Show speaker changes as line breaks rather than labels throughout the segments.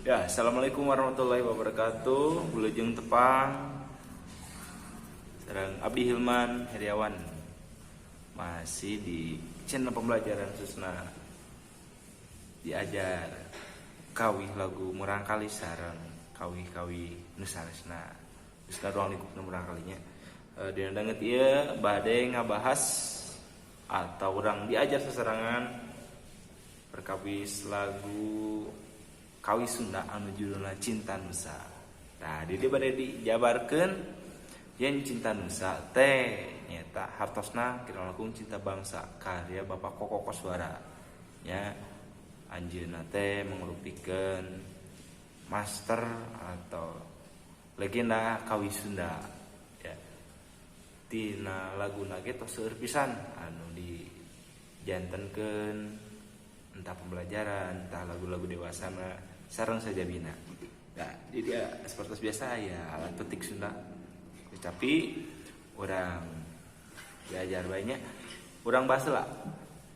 Ya, assalamualaikum warahmatullahi wabarakatuh. Wilujeng tepang. Sareng Abdi Hilman Heriawan. Masih di channel pembelajaran Susna. Diajar kawih lagu murangkali sareng kawih-kawih nusaresna. Susna ruang lingkup murangkalinya. Dina danget ieu bade ngabahas atau orang diajar seserangan perkawis lagu kawih Sunda anu judulna Cinta Nusa. Nah, di dieu bade dijabarkeun yen Cinta Nusa teh nyata hartosna kira langkung cinta bangsa karya Bapak Koko Koswara. Ya, anjeunna teh mangrupikeun master atau legenda kawih Sunda. Ya. Tina laguna ge tos seueur pisan anu dijantenkeun entah pembelajaran, entah lagu-lagu dewasana sareng sajabina. Nah, jadi dia seperti biasa ya alat petik Sunda. Tapi orang diajar banyak, orang bahas lah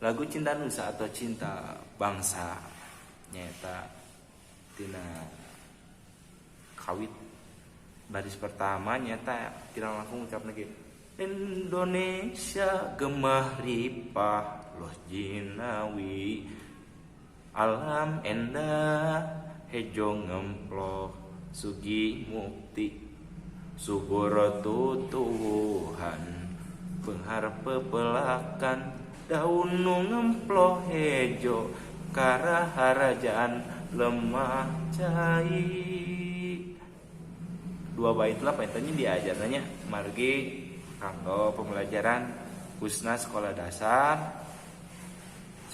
lagu Cinta Nusa atau Cinta Bangsa nyata tina kawit baris pertama nyata kira langsung ucap lagi Indonesia gemah ripah loh jinawi alam endah hejo ngemploh sugi mukti subur tutuhan pengharap pepelakan daun nu ngemploh hejo karaharajaan lemah cai. Dua bait lah paintanya diajarnya margi kanggo pembelajaran khususnya sekolah dasar.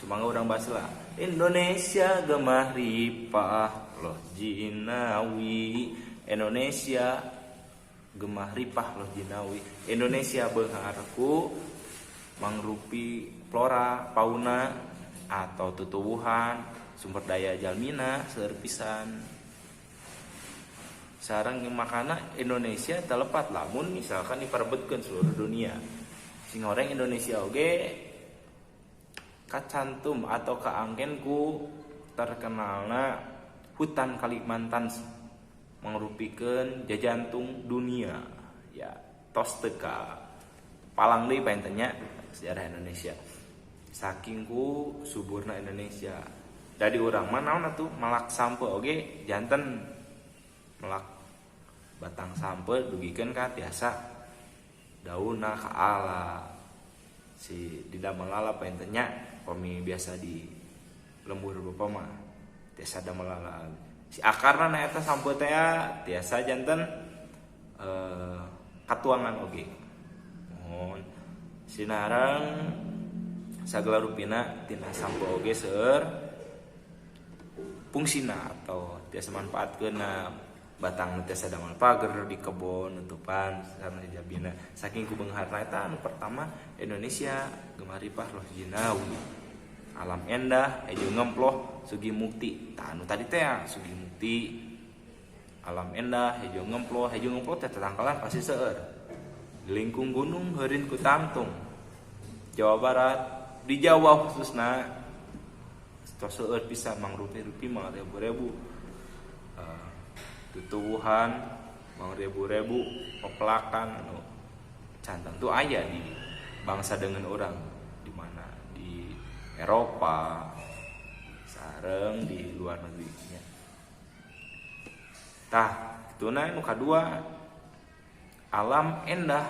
Sumangga orang bahas lah Indonesia gemah ripah loh jinawi Indonesia gemah ripah loh jinawi Indonesia beungharku mangrupi flora fauna atau tutuwuhan sumber daya jalmina seueur pisan sareng makana Indonesia telepat lamun misalkan diperebutkeun seluruh dunia sing orang Indonesia oge kacantum atau kaanggen ku terkenalna hutan Kalimantan mangrupikeun jajantung dunia ya tos teka palang deui paintanya sejarah Indonesia saking ku suburna Indonesia jadi urang mah naon atuh malak sampe oge janten melak batang sampe dugikeun ka tiasa daunna ka ala si didamel lala paintanya pami biasa di lembur bapa mah tiasa damel lala si akarna na eta sampe teh tiasa janten katuangan oge mohon sinareng sagala rupina tina sampe oge seueur fungsina atau tiasa manfaatkeun batang tiasa damel pager di kebon nutupan sareng jabina saking ku beungharna eta anu pertama Indonesia gemah ripah loh jinawi alam endah hejo ngemploh sugi mukti tah anu tadi teh sugi mukti alam endah hejo ngemploh teh tatangkalan pasti seueur di lingkung gunung heureun ku tangtung Jawa Barat di Jawa khususna tos seueur pisan mangrupi-rupi mangrebu-rebu tutuwuhan mangrebu-rebu pepelakan anu cantan tuh aya di bangsa dengan orang di mana di Eropa sareng di luar negeri nya. Tah kituna nu kadua alam endah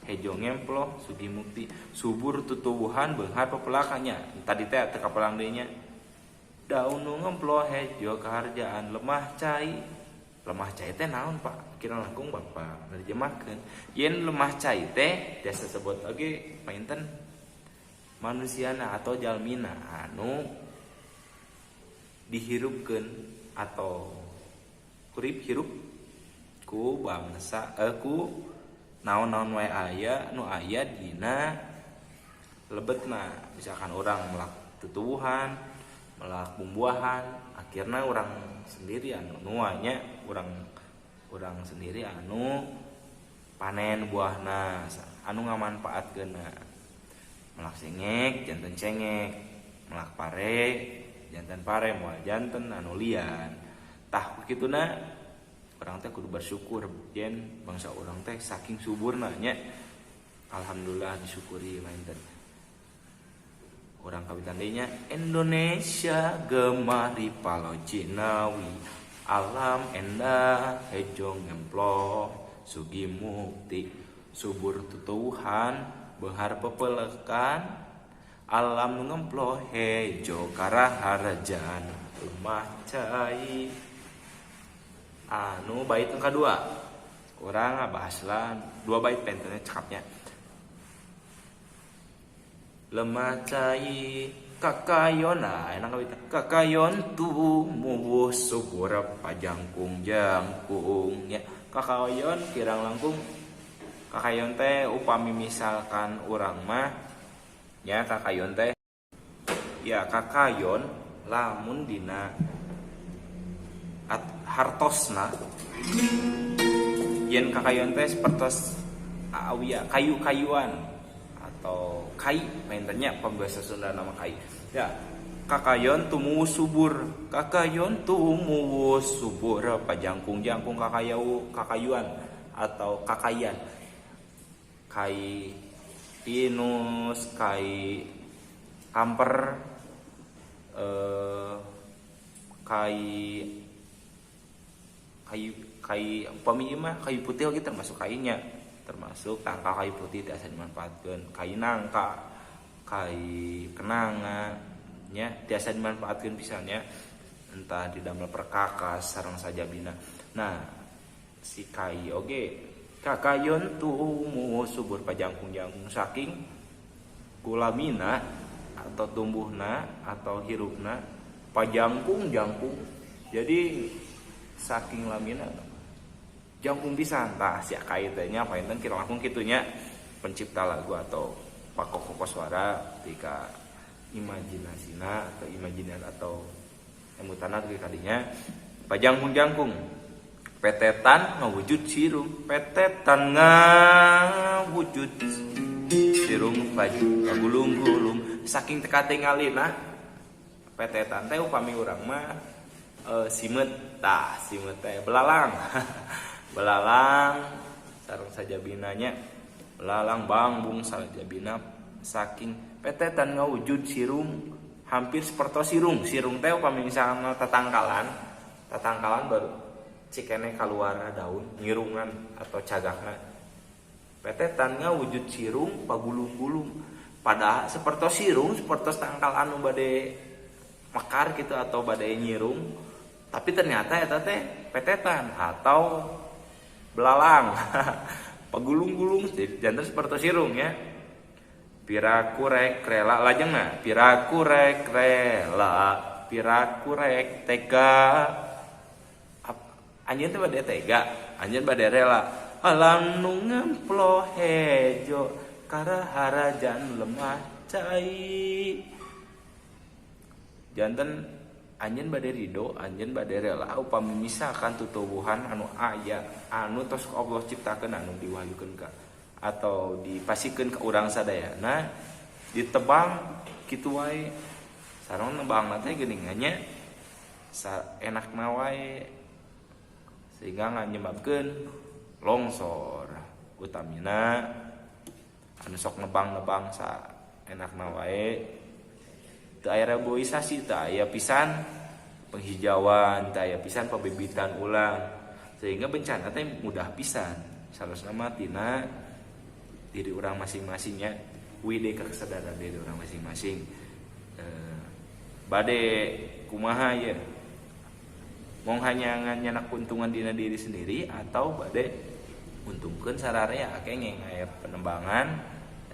hejo ngemploh sugi mukti subur tutuwuhan beunghar pepelakannya tadi teh teu kapelang deui nya daun nu ngemploh hejo kaharjaan lemah cai. Lemah cai teh naon Pak? Kira langkung Bapak nerjemahkeun. Yen lemah cai teh biasa sebut oge painten manusiana atau jalmina anu dihirupkeun atau urip hirup ku bangsa ku naon-naon wae aya nu aya dina lebetna. Misalkan orang melak tutuwuhan, melak bumbuahan, akhirna orang sendiri anu nuanya orang sendiri anu panen buahna anu ngamanfaatkeunna melak cengek janten cengek melak pare jantan pare moal janten anu lian tah kituna orang teh kudu bersyukur yen bangsa orang teh saking suburna nya alhamdulillah disyukuri lain teh orang kabitandenya Indonesia gemari palojinawi alam endah hejong ngemplo sugi mukti subur tutuhan behar pepelekan alam ngemplo hejo karaharajan rumah cai anu bait yang kedua orang bahaslah dua bait pentennya cakapnya lemah cai kakayona enak kabita kakayon tu muwuh subur pajangkung jangkung ya kakayon kirang langkung kakayon teh upami misalkan urang mah ya kakayon teh ya kakayon lamun dina hartosna yen kakayon teh sepertos awia kayu-kayuan atau kai mainnya pembahasa Sunda nama kai ya kakayon tumuwuh subur kakayon tumuwuh subur pajangkung-jangkung kakayuan atau kakayan kai pinus kai kamper kai upami mah kayu putih gitu termasuk kainya termasuk tangka kayu putih tiasa dimanfaatkan kai nangka kai kenanga nya tiasa dimanfaatkan pisannya entah di damel perkakas sareng saja bina nah si kai oge kakayon tumu subur pajangkung-jangkung saking kulamina atau tumbuhna atau hirupna pajangkung-jangkung jadi saking lamina jangkung pisan tah sia kaitnya apa enten kira langkung kitunya pencipta lagu atau pokok suara ketika imajinasina atau imajinan atau emutana ke kadinya pajangkung-jangkung petetan ngawujud sirung petetan ngawujud sirung pagulung-gulung saking teka tingalina petetan teh upami urang mah simet teh belalang belalang sareng saja binanya belalang bangbung saja bina saking petetan ngawujud sirung hampir seperti sirung teh upami misalnya tatangkalan baru cikene keluar daun nyirungan atau cagakna petetan ngawujud sirung pagulung-gulung pada seperti sirung seperti tangkal anu bade mekar gitu atau bade nyirung tapi ternyata eta teh petetan atau belalang pagulung-gulung jantan seperti sirung ya piraku rek rela lajengna piraku rek rela piraku rek tega anjeun teh bade tega anjeun bade rela alam nu ngemplo hejo karaharajan lemah cai janten anjeun bade ridho anjeun bade rela upami misalkan tutuwuhan anu aya anu tos Allah ciptakeun anu diwahyukeun ka atau dipasikeun ka urang sadayana ditebang kitu wae sareng nebangna teh geuningannya enakna wae sehingga nganyebabkeun longsor utamina anu sok nebang-nebang sa enakna wae teu aya reboisasi teu aya pisan penghijauan teu aya pisan pembibitan ulang sehingga bencana teh mudah pisan salosna mah tina diri urang masing-masingnya wide kesadaran diri urang masing-masing bade kumaha ya mong hanya nyanak untungan dina diri sendiri atau bade untungkeun sararea kenging aya penembangan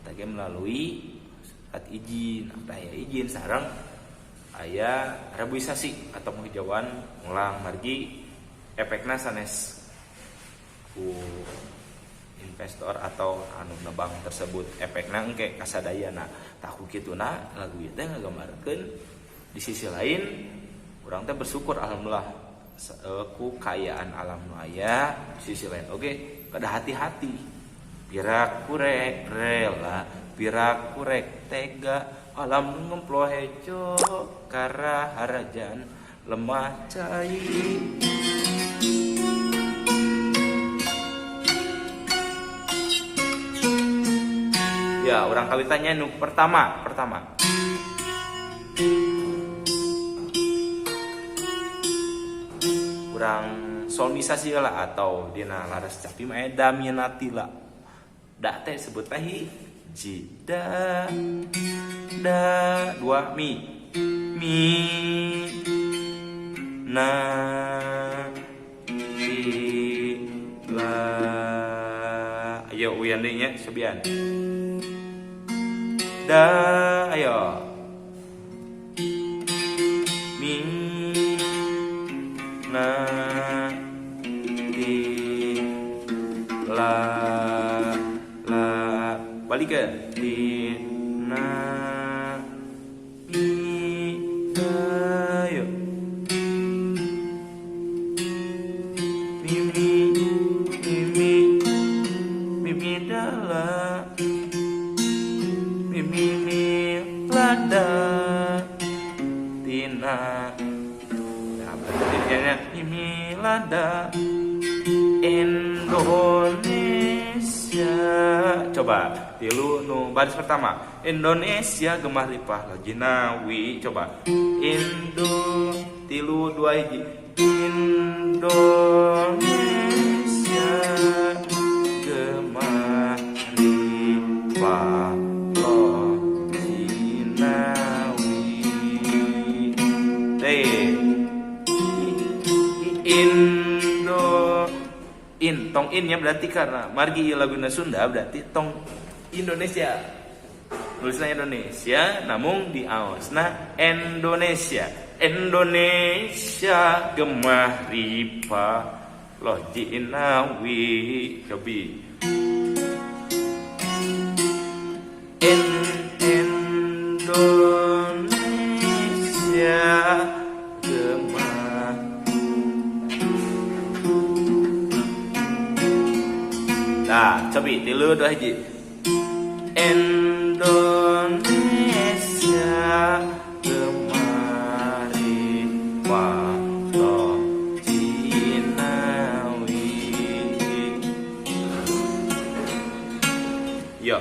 eta ge melalui surat izin atau aya izin sareng aya reboisasi atau penghijauan ulang margi efekna sanes ku investor atau anu nebang tersebut efekna engke kasadayana tahu kituna lagu ieu teh ngagambarkeun di sisi lain urang teh bersyukur alhamdulillah ku kayaan alam nu aya di sisi lain oge kada hati-hati piraku rek rela piraku rek tega alam ngemplo hejo karaharajan lemah cai. Ya, orang kali tanya nu pertama. Orang solmisasi lah atau dina laras tapi mah damianati lah. Da teh sebut teh hiji da dua mi na ti la. Ayo uyan deui nya sobian. Da ayo mi na ti la balik ke ti na mi ayo mi dala mi lada tina. Nah, berarti mi lada Indonesia. Coba tilu nu baris pertama. Indonesia gemah lipah lagi nawi. Coba Indo tilu dua hiji. Indonesia gemah lipah lagi nawi. Tong innya berarti karena margi laguna Sunda berarti tong Indonesia. Tulisnya Indonesia namun di aosna Indonesia. Indonesia gemah ripa loji inawi cobi. Indonesia gemah. Nah, cobi tilu dua hiji. Indonesia gemari palo Cinawi. Yo.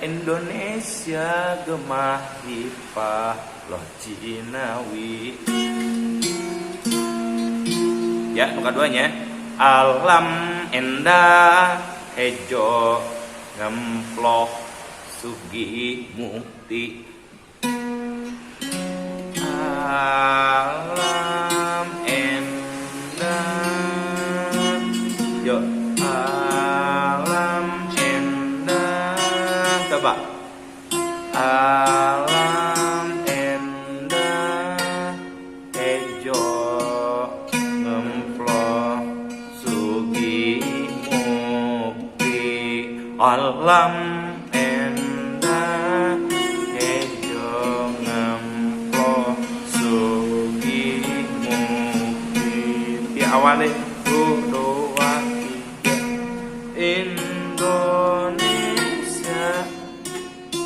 Indonesia gemari palo Cinawi. Ya, nu kaduanya alam endah hejo ngemploh sugi mukti. Alam endah yo alam endah. Coba alam endah hejo ngemploh sugi mukti. Alam endah hejo ngemploh sugi mukti. Di awalnya 1, 2, 3. Indonesia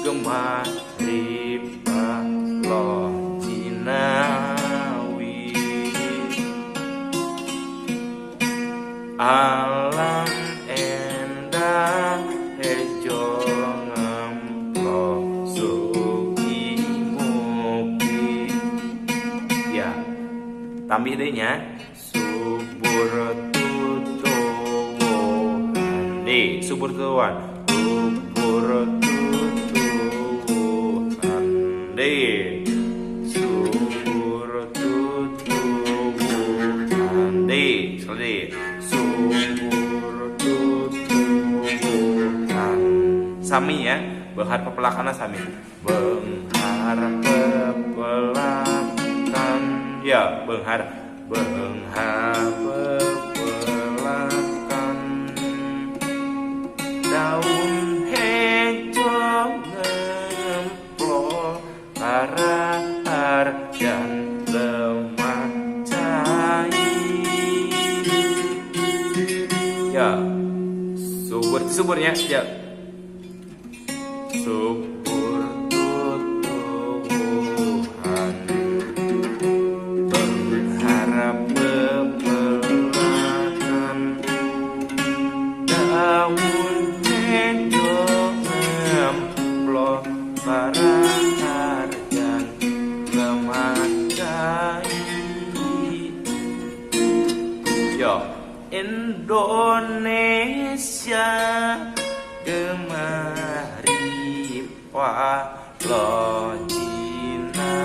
gemah ripa lo Cinawi. Alam endah hejo ngemploh sugi mukti. Ya, tambih deh nya subur tutuhan. Nih, subur tutuhan. Subur tutuhan. Nih, subur tutuhan. Nih, sekali. Subur tutuhan. Sami ya, benghar pepelakana sami. Benghar pepelakan. Ya, benghar pepelakan. Daun hejo ngemploh arah dan lemah cair. Ya, suburnya ya. Subur tutuhan. Indonesia gemari palo jinawi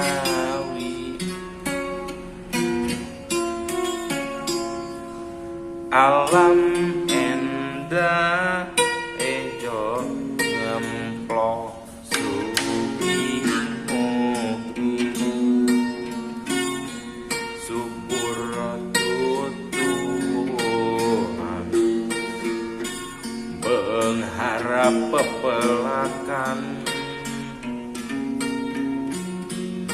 alam endah ejo ngemplo sugi mukti subur tutuhan mengharap pepelakan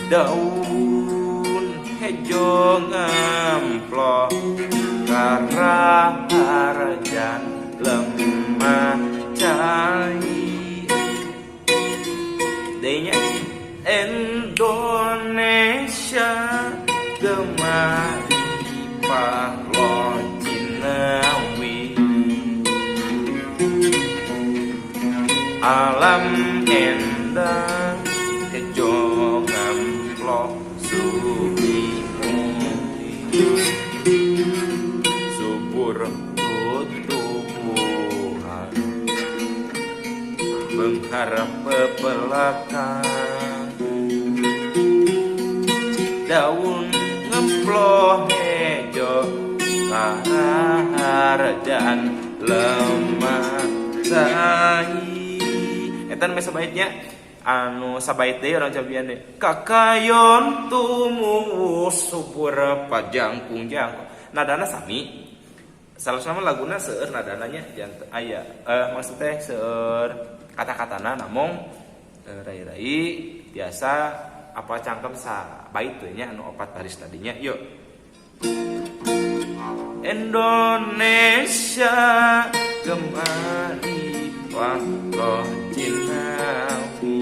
daun hejo ngemplo karaharajan lemah cai denya Indonesia gemari palo jinawi alam endah hejo ngamplo sugi subur tutuhan mengharap pepelakan daun ngemplo hejo karaharajan lemah cai etan meh sabaitnya anu sabait deui orang Jambian deh kakayon tumus subur pajangkung jangkung nadana sami salah sama laguna seueur nadananya janten aya maksudnya seueur kata-katana namung rai-rai biasa apa cangkem sa bait teh nya anu opat baris tadinya yuk Indonesia gemari palo jinawi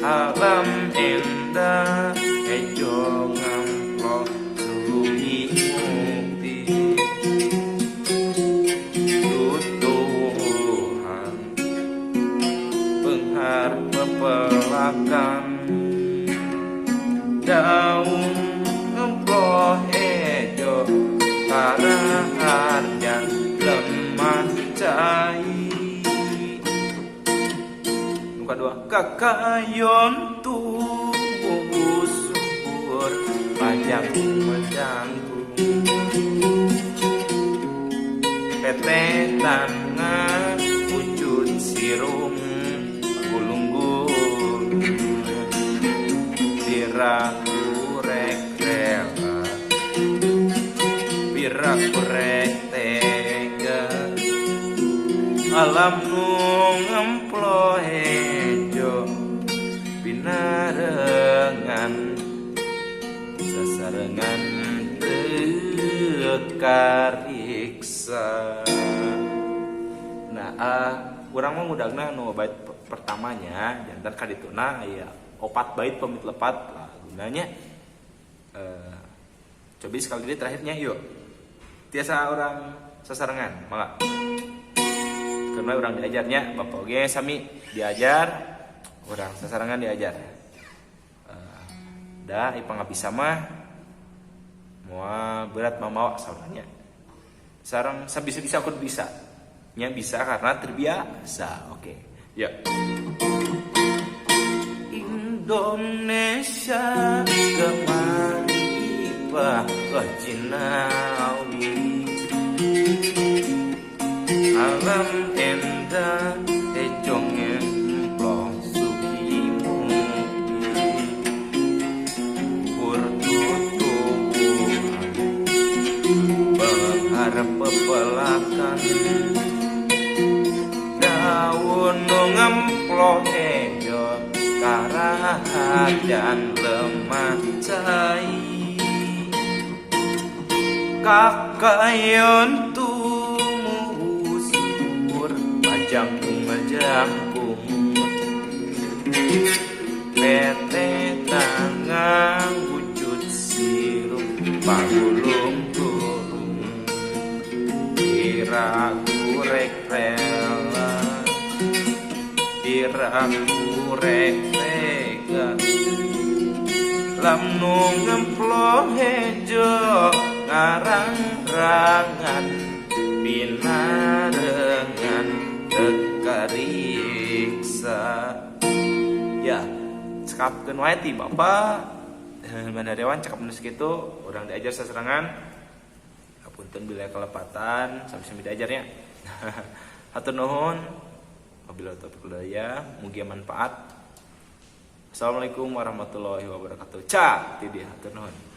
alam endah ejo ngamplo sugi mukti tutuhan penghar pepelakan daun ngemplo ejo karaharajan lemah cai nuka dua kakayon tubuh subur pajangkung petetan wujud sirum gulung-gulung diraku rek rela biraku rek tega alam nu ngemplo hejo binarengan sasarengan tekariksa nah urang mah ngudagna nu bait pertamanya jantan kadituna aya opat bait pamit lepat lah gunanya coba sekali ini terakhirnya yuk tiasa orang sasarengan malah karena orang diajarnya bapak oge sami diajar orang sasarengan diajar dah ipang bisa mah mau berat mau saudaranya sarang sabisa-bisa aku bisa nya bisa karena terbiasa oke ya Indonesia gemari palo jinawi alam endah ejo ngemplo sugi mukti tutuhan berharap pepelakan daun nu ngemplo ejo karaharajan lemah cai kakayon tumus subur pajangkung pete tangan wujud sirup pagulung-gulung diraku rek rela diraku rek tega lam nu ngemplo hejo ngarang-rangan pinarengan tekariksa. Ya, cekapkeun wae ti Bapak Banda Dewan cakap nu sakitu urang diajar saserangan. Hapunten bila kelepatan sampai diajarnya. Hatur nuhun. Wabillahi taufiq wal hidayah, mugi manfaat. Assalamualaikum warahmatullahi wabarakatuh. Cak, ti dia hatur nuhun.